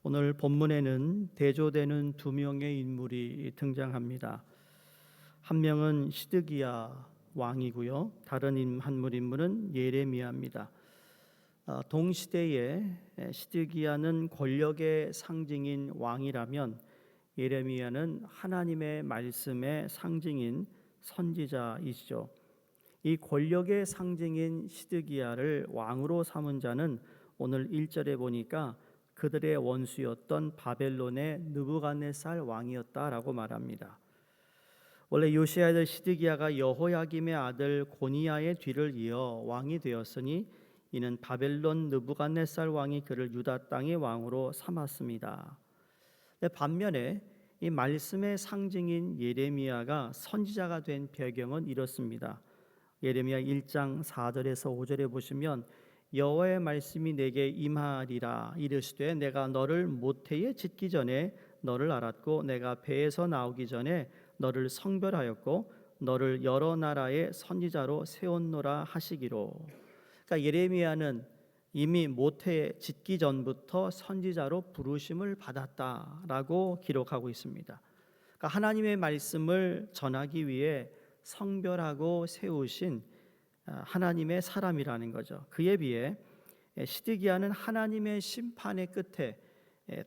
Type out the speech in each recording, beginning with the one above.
오늘 본문에는 대조되는 두 명의 인물이 등장합니다. 한 명은 시드기야 왕이고요. 다른 인물은 예레미야입니다. 동시대에 시드기야는 권력의 상징인 왕이라면 예레미야는 하나님의 말씀의 상징인 선지자이시죠. 이 권력의 상징인 시드기야를 왕으로 삼은 자는 오늘 1절에 보니까 그들의 원수였던 바벨론의 느부갓네살 왕이었다라고 말합니다. 원래 요시야 아들 시드기야가 여호야김의 아들 고니야의 뒤를 이어 왕이 되었으니 이는 바벨론 느부갓네살 왕이 그를 유다 땅의 왕으로 삼았습니다. 반면에 이 말씀의 상징인 예레미야가 선지자가 된 배경은 이렇습니다. 예레미야 1장 4절에서 5절에 보시면 여호와의 말씀이 내게 임하리라 이르시되 내가 너를 모태에 짓기 전에 너를 알았고 내가 배에서 나오기 전에 너를 성별하였고 너를 여러 나라의 선지자로 세웠노라 하시기로. 그러니까 예레미야는 이미 모태에 짓기 전부터 선지자로 부르심을 받았다라고 기록하고 있습니다. 그러니까 하나님의 말씀을 전하기 위해 성별하고 세우신 하나님의 사람이라는 거죠. 그에 비해 시드기야는 하나님의 심판의 끝에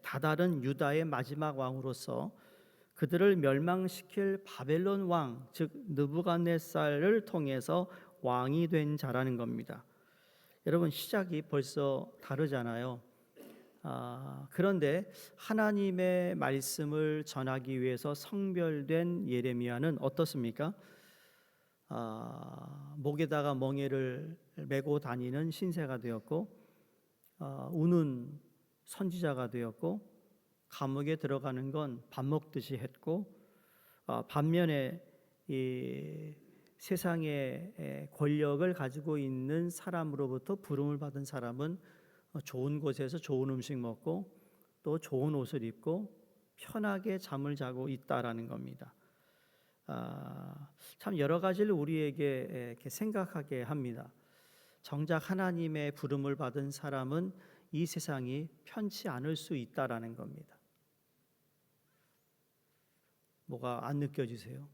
다다른 유다의 마지막 왕으로서 그들을 멸망시킬 바벨론 왕, 즉 느부갓네살을 통해서 왕이 된 자라는 겁니다. 여러분 시작이 벌써 다르잖아요. 그런데 하나님의 말씀을 전하기 위해서 성별된 예레미야는 어떻습니까? 목에다가 멍에를 메고 다니는 신세가 되었고 우는 선지자가 되었고 감옥에 들어가는 건 밥 먹듯이 했고 반면에 이 세상의 권력을 가지고 있는 사람으로부터 부름을 받은 사람은 좋은 곳에서 좋은 음식 먹고 또 좋은 옷을 입고 편하게 잠을 자고 있다라는 겁니다. 참 여러 가지를 우리에게 이렇게 생각하게 합니다. 정작 하나님의 부름을 받은 사람은 이 세상이 편치 않을 수 있다라는 겁니다. 뭐가 안 느껴지세요?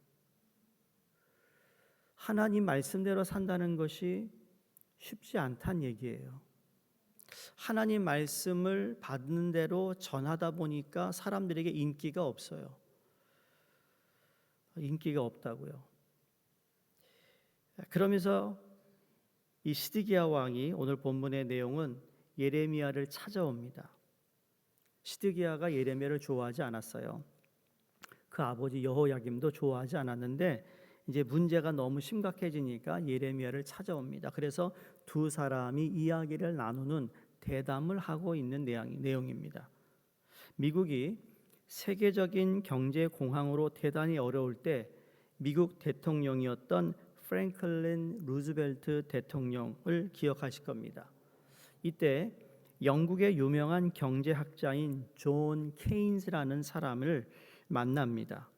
하나님 말씀대로 산다는 것이 쉽지 않다는 얘기예요. 하나님 말씀을 받는 대로 전하다 보니까 사람들에게 인기가 없어요. 인기가 없다고요. 그러면서 이 시드기야 왕이 오늘 본문의 내용은 예레미야를 찾아옵니다. 시드기야가 예레미야를 좋아하지 않았어요. 그 아버지 여호야김도 좋아하지 않았는데 이제 문제가 너무 심각해지니까 예레미야를 찾아옵니다. 그래서 두 사람이 이야기를 나누는 대담을 하고 있는 내용입니다. 미국이 세계적인 경제 공황으로 대단히 어려울 때 미국 대통령이었던 프랭클린 루즈벨트 대통령을 기억하실 겁니다. 이때 영국의 유명한 경제학자인 존 케인스라는 사람을 만납니다.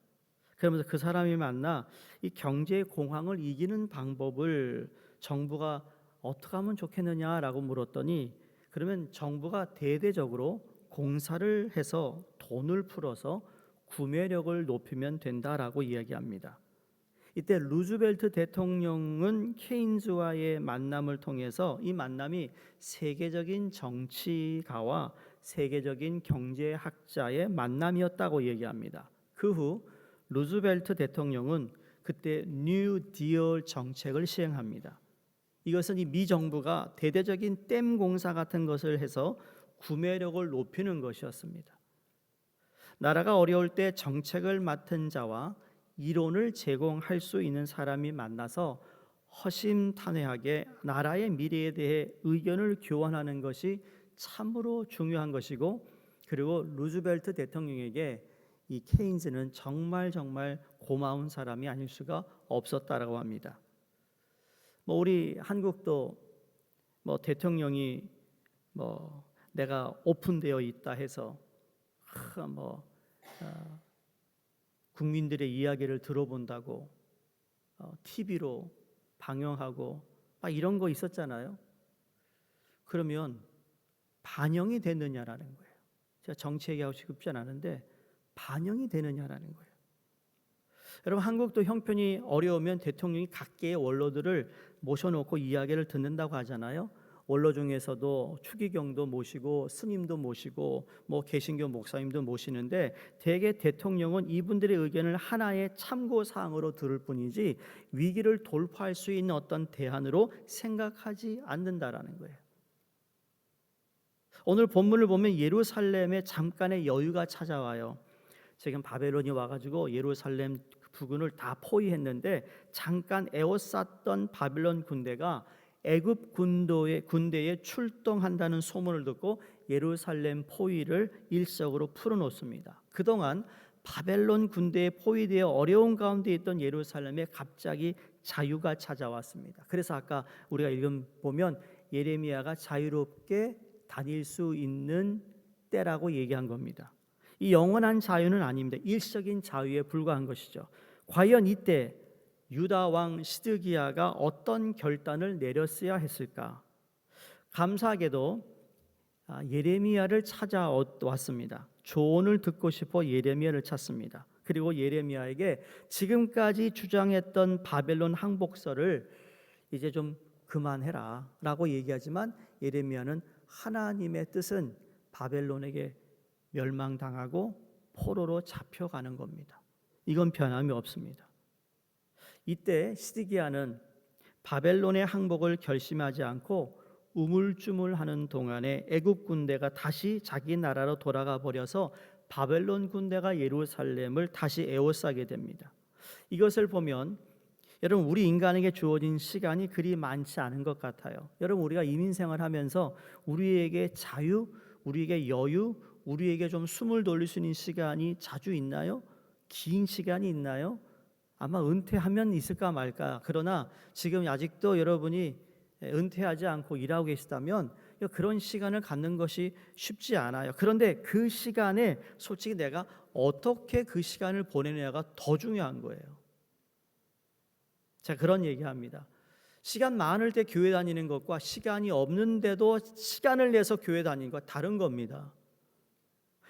그러면서 그 사람이 만나 이 경제 공황을 이기는 방법을 정부가 어떻게 하면 좋겠느냐라고 물었더니 그러면 정부가 대대적으로 공사를 해서 돈을 풀어서 구매력을 높이면 된다라고 이야기합니다. 이때 루즈벨트 대통령은 케인즈와의 만남을 통해서 이 만남이 세계적인 정치가와 세계적인 경제학자의 만남이었다고 얘기합니다. 그 후 루즈벨트 대통령은 그때 뉴 딜 정책을 시행합니다. 이것은 이 미 정부가 대대적인 댐 공사 같은 것을 해서 구매력을 높이는 것이었습니다. 나라가 어려울 때 정책을 맡은 자와 이론을 제공할 수 있는 사람이 만나서 허심탄회하게 나라의 미래에 대해 의견을 교환하는 것이 참으로 중요한 것이고, 그리고 루즈벨트 대통령에게 이 케인즈는 정말 고마운 사람이 아닐 수가 없었다라고 합니다. 우리 한국도 대통령이 내가 오픈되어 있다 해서 국민들의 이야기를 들어본다고 TV로 방영하고 이런 거 있었잖아요. 그러면 반영이 됐느냐라는 거예요. 제가 정치 얘기하고 싶지 않았는데 반영이 되느냐라는 거예요. 여러분, 한국도 형편이 어려우면 대통령이 각계의 원로들을 모셔놓고 이야기를 듣는다고 하잖아요. 원로 중에서도 추기경도 모시고 스님도 모시고 뭐 개신교 목사님도 모시는데 대개 대통령은 이분들의 의견을 하나의 참고 사항으로 들을 뿐이지 위기를 돌파할 수 있는 어떤 대안으로 생각하지 않는다라는 거예요. 오늘 본문을 보면 예루살렘에 잠깐의 여유가 찾아와요. 지금 바벨론이 와가지고 예루살렘 부근을 다 포위했는데 잠깐 에워쌌던 바벨론 군대가 애굽 군대에 출동한다는 소문을 듣고 예루살렘 포위를 일시적으로 풀어놓습니다. 그동안 바벨론 군대에 포위되어 어려운 가운데 있던 예루살렘에 갑자기 자유가 찾아왔습니다. 그래서 아까 우리가 보면 예레미야가 자유롭게 다닐 수 있는 때라고 얘기한 겁니다. 이 영원한 자유는 아닙니다. 일시적인 자유에 불과한 것이죠. 과연 이때 유다 왕 시드기야가 어떤 결단을 내렸어야 했을까? 감사하게도 예레미야를 찾아왔습니다. 조언을 듣고 싶어 예레미야를 찾습니다. 그리고 예레미야에게 지금까지 주장했던 바벨론 항복설을 이제 좀 그만해라 라고 얘기하지만 예레미야는 하나님의 뜻은 바벨론에게 멸망당하고 포로로 잡혀가는 겁니다. 이건 변함이 없습니다. 이때 시드기야는 바벨론의 항복을 결심하지 않고 우물쭈물하는 동안에 애굽 군대가 다시 자기 나라로 돌아가 버려서 바벨론 군대가 예루살렘을 다시 에워싸게 됩니다. 이것을 보면 여러분, 우리 인간에게 주어진 시간이 그리 많지 않은 것 같아요. 여러분, 우리가 이민생활하면서 우리에게 자유, 우리에게 여유, 우리에게 좀 숨을 돌릴 수 있는 시간이 자주 있나요? 긴 시간이 있나요? 아마 은퇴하면 있을까 말까. 그러나 지금 아직도 여러분이 은퇴하지 않고 일하고 계시다면 그런 시간을 갖는 것이 쉽지 않아요. 그런데 그 시간에 솔직히 내가 어떻게 그 시간을 보내느냐가 더 중요한 거예요. 제가 그런 얘기합니다. 시간 많을 때 교회 다니는 것과 시간이 없는데도 시간을 내서 교회 다니는 것 다른 겁니다.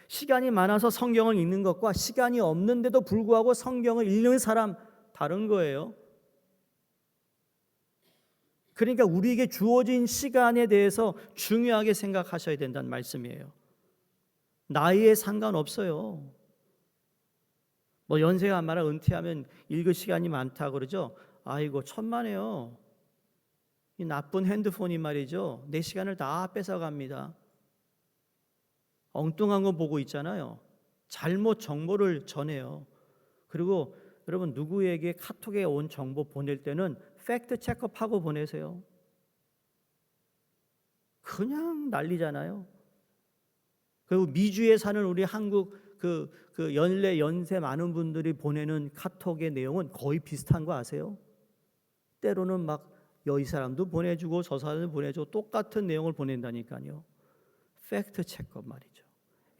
시간이 많아서 성경을 읽는 것과 시간이 없는데도 불구하고 성경을 읽는 사람 다른 거예요. 그러니까 우리에게 주어진 시간에 대해서 중요하게 생각하셔야 된다는 말씀이에요. 나이에 상관없어요. 뭐 연세가 안 많아 은퇴하면 읽을 시간이 많다 그러죠. 아이고 천만에요. 이 나쁜 핸드폰이 말이죠. 내 시간을 다 뺏어갑니다. 엉뚱한 거 보고 있잖아요. 잘못 정보를 전해요. 그리고 여러분, 누구에게 카톡에 온 정보 보낼 때는 팩트 체크업하고 보내세요. 그냥 난리잖아요. 그리고 미주에 사는 우리 한국 연세 많은 분들이 보내는 카톡의 내용은 거의 비슷한 거 아세요? 때로는 막 이 사람도 보내주고 저 사람도 보내주고 똑같은 내용을 보낸다니까요. 팩트 체크업 말이죠.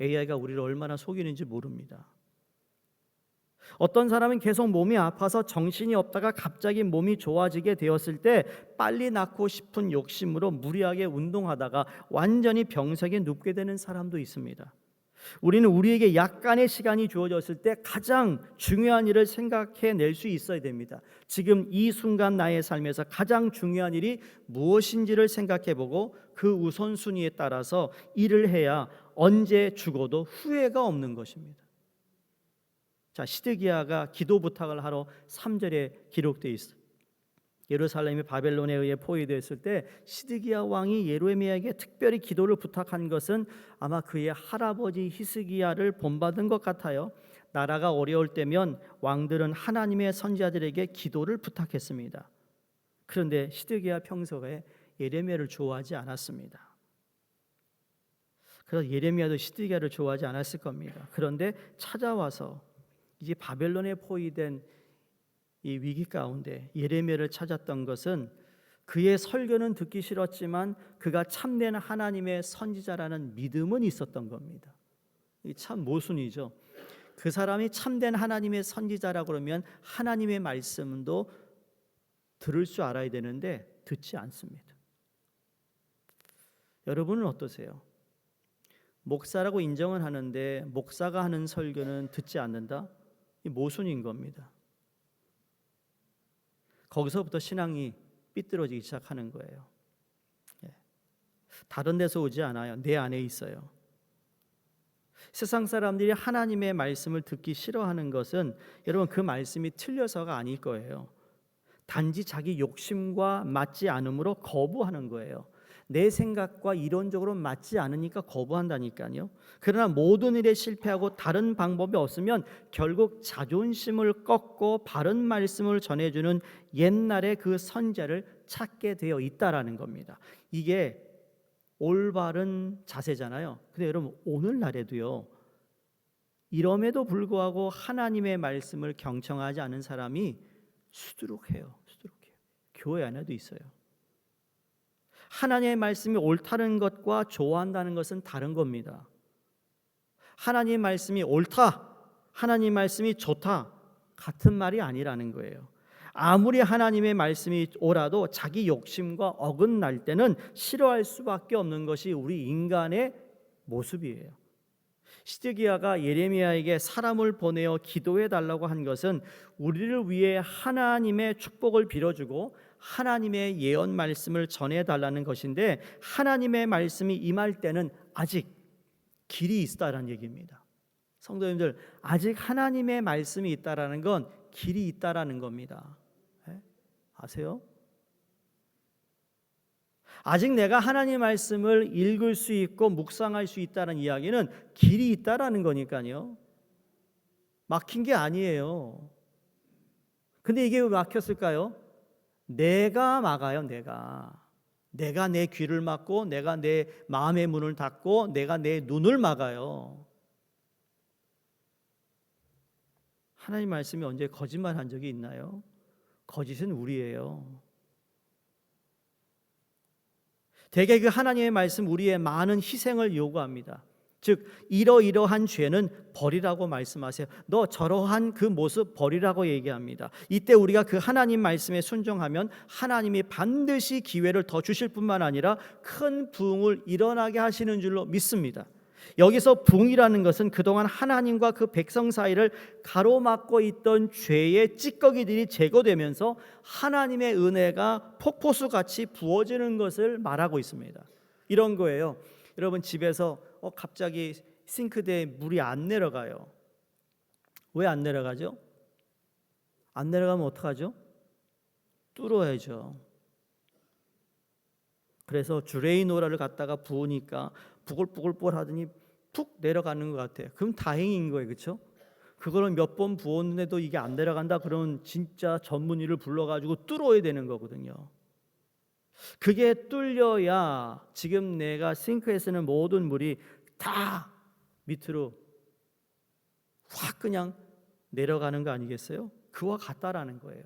AI가 우리를 얼마나 속이는지 모릅니다. 어떤 사람은 계속 몸이 아파서 정신이 없다가 갑자기 몸이 좋아지게 되었을 때 빨리 낫고 싶은 욕심으로 무리하게 운동하다가 완전히 병석에 눕게 되는 사람도 있습니다. 우리는 우리에게 약간의 시간이 주어졌을 때 가장 중요한 일을 생각해낼 수 있어야 됩니다. 지금 이 순간 나의 삶에서 가장 중요한 일이 무엇인지를 생각해보고 그 우선순위에 따라서 일을 해야 언제 죽어도 후회가 없는 것입니다. 자, 시드기야가 기도 부탁을 하러 3절에 기록되어 있어요. 예루살렘이 바벨론에 의해 포위되었을 때 시드기야 왕이 예레미야에게 특별히 기도를 부탁한 것은 아마 그의 할아버지 히스기야를 본받은 것 같아요. 나라가 어려울 때면 왕들은 하나님의 선지자들에게 기도를 부탁했습니다. 그런데 시드기야 평소에 예레미야를 좋아하지 않았습니다. 그래서 예레미야도 시드기야를 좋아하지 않았을 겁니다. 그런데 찾아와서 이제 바벨론에 포위된 이 위기 가운데 예레미야를 찾았던 것은 그의 설교는 듣기 싫었지만 그가 참된 하나님의 선지자라는 믿음은 있었던 겁니다. 이 참 모순이죠. 그 사람이 참된 하나님의 선지자라고 그러면 하나님의 말씀도 들을 줄 알아야 되는데 듣지 않습니다. 여러분은 어떠세요? 목사라고 인정은 하는데 목사가 하는 설교는 듣지 않는다? 이 모순인 겁니다. 거기서부터 신앙이 삐뚤어지기 시작하는 거예요. 다른 데서 오지 않아요. 내 안에 있어요. 세상 사람들이 하나님의 말씀을 듣기 싫어하는 것은 여러분 그 말씀이 틀려서가 아닐 거예요. 단지 자기 욕심과 맞지 않으므로 거부하는 거예요. 내 생각과 이론적으로 맞지 않으니까 거부한다니까요. 그러나 모든 일에 실패하고 다른 방법이 없으면 결국 자존심을 꺾고 바른 말씀을 전해주는 옛날의 그 선자를 찾게 되어 있다라는 겁니다. 이게 올바른 자세잖아요. 근데 여러분 오늘날에도요, 이럼에도 불구하고 하나님의 말씀을 경청하지 않은 사람이 수두룩해요. 교회 안에도 있어요. 하나님의 말씀이 옳다는 것과 좋아한다는 것은 다른 겁니다. 하나님의 말씀이 옳다, 하나님의 말씀이 좋다, 같은 말이 아니라는 거예요. 아무리 하나님의 말씀이 옳아도 자기 욕심과 어긋날 때는 싫어할 수밖에 없는 것이 우리 인간의 모습이에요. 시드기야가 예레미야에게 사람을 보내어 기도해 달라고 한 것은 우리를 위해 하나님의 축복을 빌어주고 하나님의 예언 말씀을 전해 달라는 것인데, 하나님의 말씀이 임할 때는 아직 길이 있다라는 얘기입니다. 성도님들, 아직 하나님의 말씀이 있다라는 건 길이 있다라는 겁니다. 아세요? 아직 내가 하나님의 말씀을 읽을 수 있고 묵상할 수 있다는 이야기는 길이 있다라는 거니까요. 막힌 게 아니에요. 근데 이게 왜 막혔을까요? 내가 막아요. 내가 내 귀를 막고, 내가 내 마음의 문을 닫고, 내가 내 눈을 막아요. 하나님 말씀이 언제 거짓말한 적이 있나요? 거짓은 우리예요. 대개 그 하나님의 말씀 우리의 많은 희생을 요구합니다. 즉 이러이러한 죄는 버리라고 말씀하세요. 너 저러한 그 모습 버리라고 얘기합니다. 이때 우리가 그 하나님 말씀에 순종하면 하나님이 반드시 기회를 더 주실 뿐만 아니라 큰 부흥을 일어나게 하시는 줄로 믿습니다. 여기서 부흥이라는 것은 그동안 하나님과 그 백성 사이를 가로막고 있던 죄의 찌꺼기들이 제거되면서 하나님의 은혜가 폭포수같이 부어지는 것을 말하고 있습니다. 이런 거예요. 여러분 집에서 갑자기 싱크대에 물이 안 내려가요. 왜 안 내려가죠? 안 내려가면 어떡하죠? 뚫어야죠. 그래서 주레이노라를 갖다가 부으니까 부글부글 하더니 푹 내려가는 것 같아요. 그럼 다행인 거예요. 그렇죠? 그거는 몇 번 부었는데도 이게 안 내려간다 그러면 진짜 전문의를 불러가지고 뚫어야 되는 거거든요. 그게 뚫려야 지금 내가 싱크에 쓰는 모든 물이 다 밑으로 확 그냥 내려가는 거 아니겠어요? 그와 같다라는 거예요.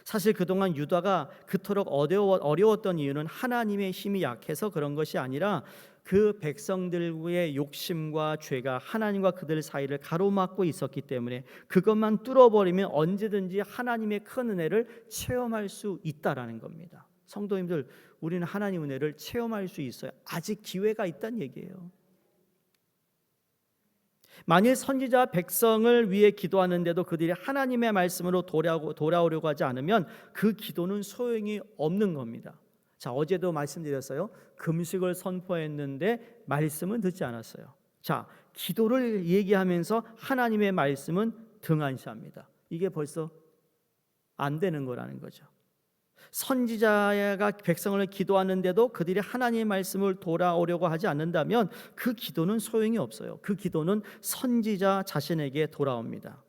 사실 그동안 유다가 그토록 어려웠던 이유는 하나님의 힘이 약해서 그런 것이 아니라 그 백성들의 욕심과 죄가 하나님과 그들 사이를 가로막고 있었기 때문에 그것만 뚫어버리면 언제든지 하나님의 큰 은혜를 체험할 수 있다라는 겁니다. 성도님들, 우리는 하나님 은혜를 체험할 수 있어요. 아직 기회가 있다는 얘기예요. 만일 선지자 백성을 위해 기도하는데도 그들이 하나님의 말씀으로 돌아오려고 하지 않으면 그 기도는 소용이 없는 겁니다. 자, 어제도 말씀드렸어요. 금식을 선포했는데 말씀은 듣지 않았어요. 자, 기도를 얘기하면서 하나님의 말씀은 등한시합니다. 이게 벌써 안 되는 거라는 거죠. 선지자가 백성을 기도하는데도 그들이 하나님의 말씀을 돌아오려고 하지 않는다면 그 기도는 소용이 없어요. 그 기도는 선지자 자신에게 돌아옵니다.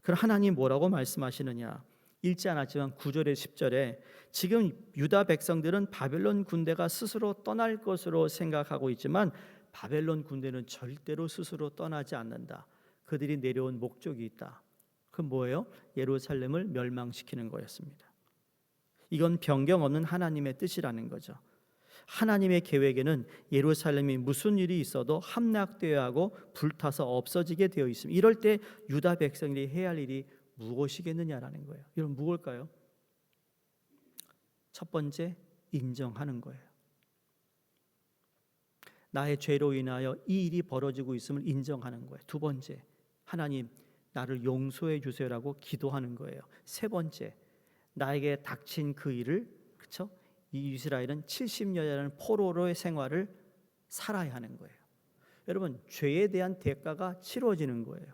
그럼 하나님 뭐라고 말씀하시느냐? 읽지 않았지만 9절에 10절에 지금 유다 백성들은 바벨론 군대가 스스로 떠날 것으로 생각하고 있지만 바벨론 군대는 절대로 스스로 떠나지 않는다. 그들이 내려온 목적이 있다. 그 뭐예요? 예루살렘을 멸망시키는 거였습니다. 이건 변경 없는 하나님의 뜻이라는 거죠. 하나님의 계획에는 예루살렘이 무슨 일이 있어도 함락되어야 하고 불타서 없어지게 되어 있습니다. 이럴 때 유다 백성들이 해야 할 일이 무엇이겠느냐라는 거예요. 여러분 무엇일까요? 첫 번째, 인정하는 거예요. 나의 죄로 인하여 이 일이 벌어지고 있음을 인정하는 거예요. 두 번째, 하나님 나를 용서해 주세요라고 기도하는 거예요. 세 번째, 나에게 닥친 그 일을, 그렇죠? 이 이스라엘은 70년이라는 포로로의 생활을 살아야 하는 거예요. 여러분, 죄에 대한 대가가 치러지는 거예요.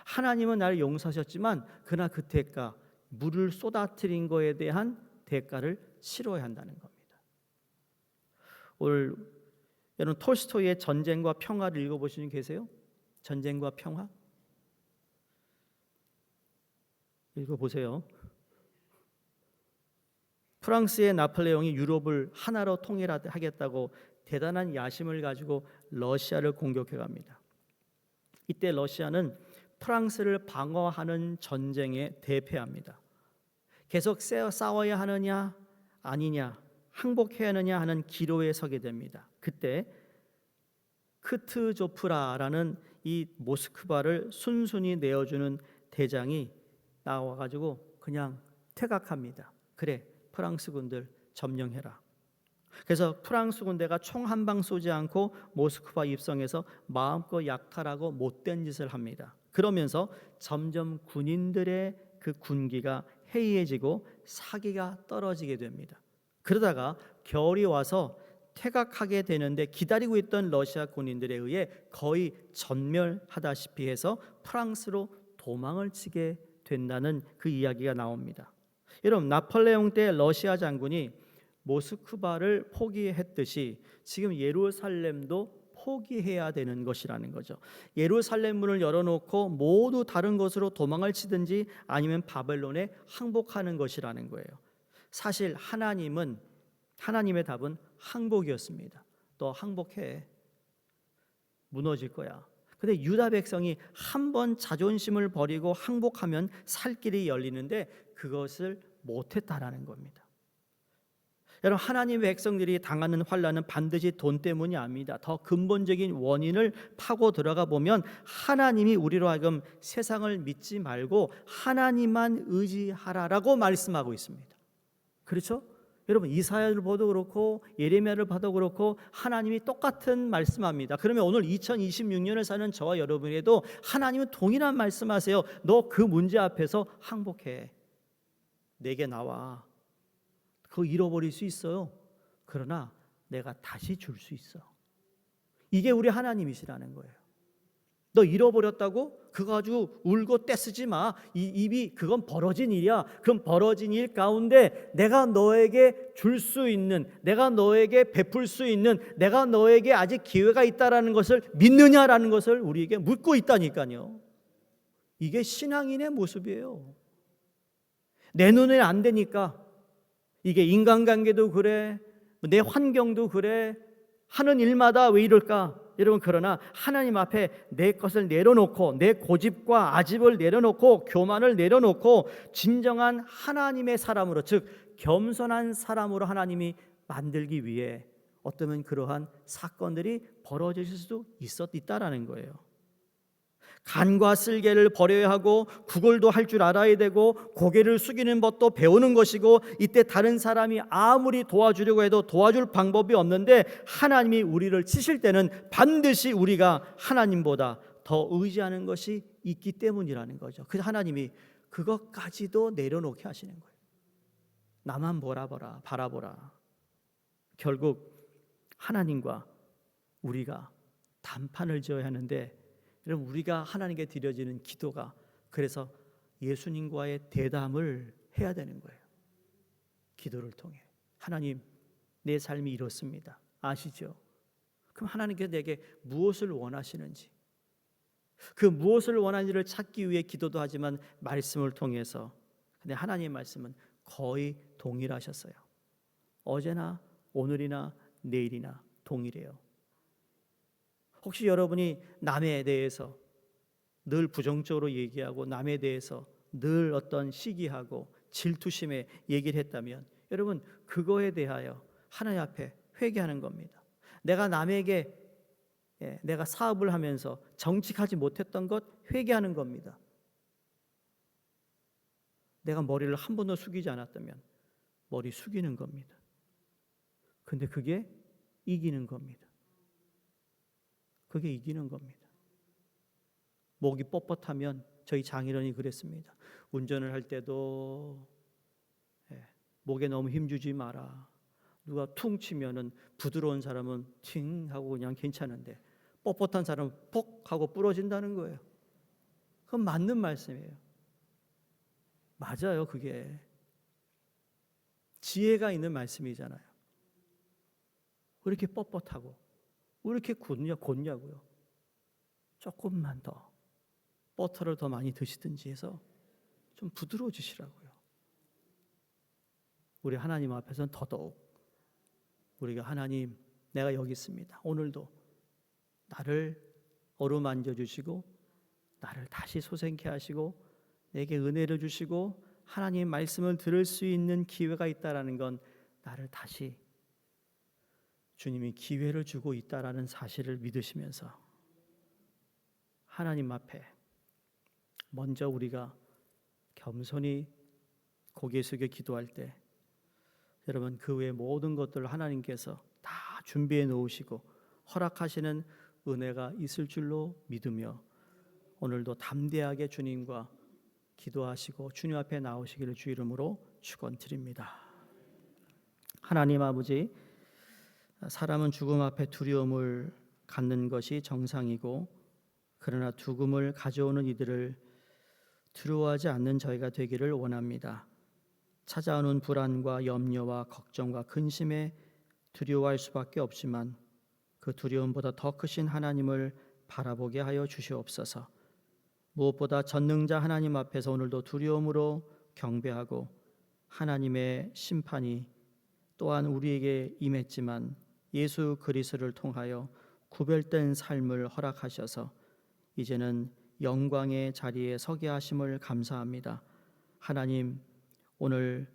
하나님은 나를 용서하셨지만 그러나 그 대가, 물을 쏟아뜨린 거에 대한 대가를 치러야 한다는 겁니다. 오늘 여러분 톨스토이의 전쟁과 평화를 읽어보시는 계세요? 전쟁과 평화? 읽어보세요. 프랑스의 나폴레옹이 유럽을 하나로 통일하겠다고 대단한 야심을 가지고 러시아를 공격해 갑니다. 이때 러시아는 프랑스를 방어하는 전쟁에 대패합니다. 계속 싸워야 하느냐 아니냐, 항복해야 하느냐 하는 기로에 서게 됩니다. 그때 크트조프라라는 이 모스크바를 순순히 내어주는 대장이 나와가지고 그냥 퇴각합니다. 그래, 프랑스 군들 점령해라. 그래서 프랑스 군대가 총 한 방 쏘지 않고 모스크바 입성해서 마음껏 약탈하고 못된 짓을 합니다. 그러면서 점점 군인들의 그 군기가 해이해지고 사기가 떨어지게 됩니다. 그러다가 겨울이 와서 퇴각하게 되는데 기다리고 있던 러시아 군인들에 의해 거의 전멸하다시피 해서 프랑스로 도망을 치게 된다는 그 이야기가 나옵니다. 여러분, 나폴레옹 때 러시아 장군이 모스크바를 포기했듯이 지금 예루살렘도 포기해야 되는 것이라는 거죠. 예루살렘 문을 열어놓고 모두 다른 곳으로 도망을 치든지 아니면 바벨론에 항복하는 것이라는 거예요. 사실 하나님의 답은 항복이었습니다. 너 항복해. 무너질 거야. 근데 유다 백성이 한 번 자존심을 버리고 항복하면 살 길이 열리는데 그것을 못했다라는 겁니다. 여러분, 하나님의 백성들이 당하는 환난은 반드시 돈 때문이 아닙니다. 더 근본적인 원인을 파고 들어가 보면 하나님이 우리로 하여금 세상을 믿지 말고 하나님만 의지하라라고 말씀하고 있습니다. 그렇죠? 여러분, 이사야를 봐도 그렇고 예레미야를 봐도 그렇고 하나님이 똑같은 말씀합니다. 그러면 오늘 2026년을 사는 저와 여러분에도 하나님은 동일한 말씀하세요. 너 그 문제 앞에서 항복해. 내게 나와. 그거 잃어버릴 수 있어요. 그러나 내가 다시 줄 수 있어. 이게 우리 하나님이시라는 거예요. 너 잃어버렸다고? 그거 가지고 울고 떼쓰지 마. 이 입이 그건 벌어진 일이야. 그럼 벌어진 일 가운데 내가 너에게 줄 수 있는, 내가 너에게 베풀 수 있는, 내가 너에게 아직 기회가 있다라는 것을 믿느냐라는 것을 우리에게 묻고 있다니까요. 이게 신앙인의 모습이에요. 내 눈에 안 되니까, 이게 인간관계도 그래, 내 환경도 그래, 하는 일마다 왜 이럴까? 여러분, 그러나 하나님 앞에 내 것을 내려놓고 내 고집과 아집을 내려놓고 교만을 내려놓고 진정한 하나님의 사람으로, 즉 겸손한 사람으로 하나님이 만들기 위해 어쩌면 그러한 사건들이 벌어질 수도 있다라는 거예요. 간과 쓸개를 버려야 하고 구걸도 할 줄 알아야 되고 고개를 숙이는 법도 배우는 것이고, 이때 다른 사람이 아무리 도와주려고 해도 도와줄 방법이 없는데 하나님이 우리를 치실 때는 반드시 우리가 하나님보다 더 의지하는 것이 있기 때문이라는 거죠. 그래서 하나님이 그것까지도 내려놓게 하시는 거예요. 나만 바라보라. 결국 하나님과 우리가 단판을 지어야 하는데, 여러분, 우리가 하나님께 드려지는 기도가 그래서 예수님과의 대담을 해야 되는 거예요. 기도를 통해 하나님, 내 삶이 이렇습니다. 아시죠? 그럼 하나님께서 내게 무엇을 원하시는지, 그 무엇을 원하는지를 찾기 위해 기도도 하지만 말씀을 통해서, 근데 하나님의 말씀은 거의 동일하셨어요. 어제나 오늘이나 내일이나 동일해요. 혹시 여러분이 남에 대해서 늘 부정적으로 얘기하고 남에 대해서 늘 어떤 시기하고 질투심에 얘기를 했다면, 여러분, 그거에 대하여 하나님 앞에 회개하는 겁니다. 내가 남에게 내가 사업을 하면서 정직하지 못했던 것 회개하는 겁니다. 내가 머리를 한 번도 숙이지 않았다면 머리 숙이는 겁니다. 근데 그게 이기는 겁니다. 그게 이기는 겁니다. 목이 뻣뻣하면 저희 장인어른이 그랬습니다. 운전을 할 때도 목에 너무 힘주지 마라. 누가 퉁 치면은 부드러운 사람은 팅 하고 그냥 괜찮은데 뻣뻣한 사람은 퍽 하고 부러진다는 거예요. 그건 맞는 말씀이에요. 맞아요. 그게 지혜가 있는 말씀이잖아요. 왜 이렇게 뻣뻣하고 왜 이렇게 곧냐고요. 조금만 더 버터를 더 많이 드시든지 해서 좀 부드러워지시라고요. 우리 하나님 앞에서는 더더욱 우리가 하나님, 내가 여기 있습니다. 오늘도 나를 어루만져 주시고 나를 다시 소생케 하시고 내게 은혜를 주시고 하나님 말씀을 들을 수 있는 기회가 있다라는 건 나를 다시 주님이 기회를 주고 있다라는 사실을 믿으시면서 하나님 앞에 먼저 우리가 겸손히 고개 숙여 기도할 때 여러분 그 외의 모든 것들을 하나님께서 다 준비해 놓으시고 허락하시는 은혜가 있을 줄로 믿으며 오늘도 담대하게 주님과 기도하시고 주님 앞에 나오시기를 주 이름으로 축원드립니다. 하나님 아버지, 사람은 죽음 앞에 두려움을 갖는 것이 정상이고 그러나 죽음을 가져오는 이들을 두려워하지 않는 저희가 되기를 원합니다. 찾아오는 불안과 염려와 걱정과 근심에 두려워할 수밖에 없지만 그 두려움보다 더 크신 하나님을 바라보게 하여 주시옵소서. 무엇보다 전능자 하나님 앞에서 오늘도 두려움으로 경배하고 하나님의 심판이 또한 우리에게 임했지만 예수 그리스도를 통하여 구별된 삶을 허락하셔서 이제는 영광의 자리에 서게 하심을 감사합니다. 하나님, 오늘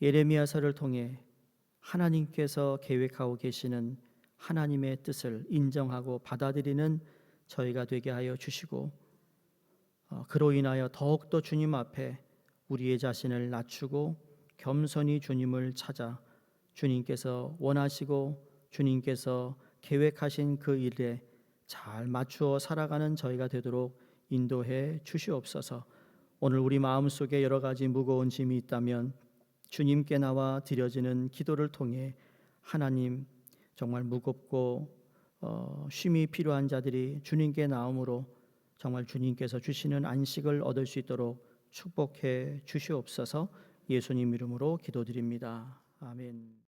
예레미야서를 통해 하나님께서 계획하고 계시는 하나님의 뜻을 인정하고 받아들이는 저희가 되게 하여 주시고 그로 인하여 더욱더 주님 앞에 우리의 자신을 낮추고 겸손히 주님을 찾아 주님께서 원하시고 주님께서 계획하신 그 일에 잘 맞추어 살아가는 저희가 되도록 인도해 주시옵소서. 오늘 우리 마음속에 여러 가지 무거운 짐이 있다면 주님께 나와 드려지는 기도를 통해 하나님 정말 무겁고 쉼이 필요한 자들이 주님께 나옴으로 정말 주님께서 주시는 안식을 얻을 수 있도록 축복해 주시옵소서. 예수님 이름으로 기도드립니다. 아멘.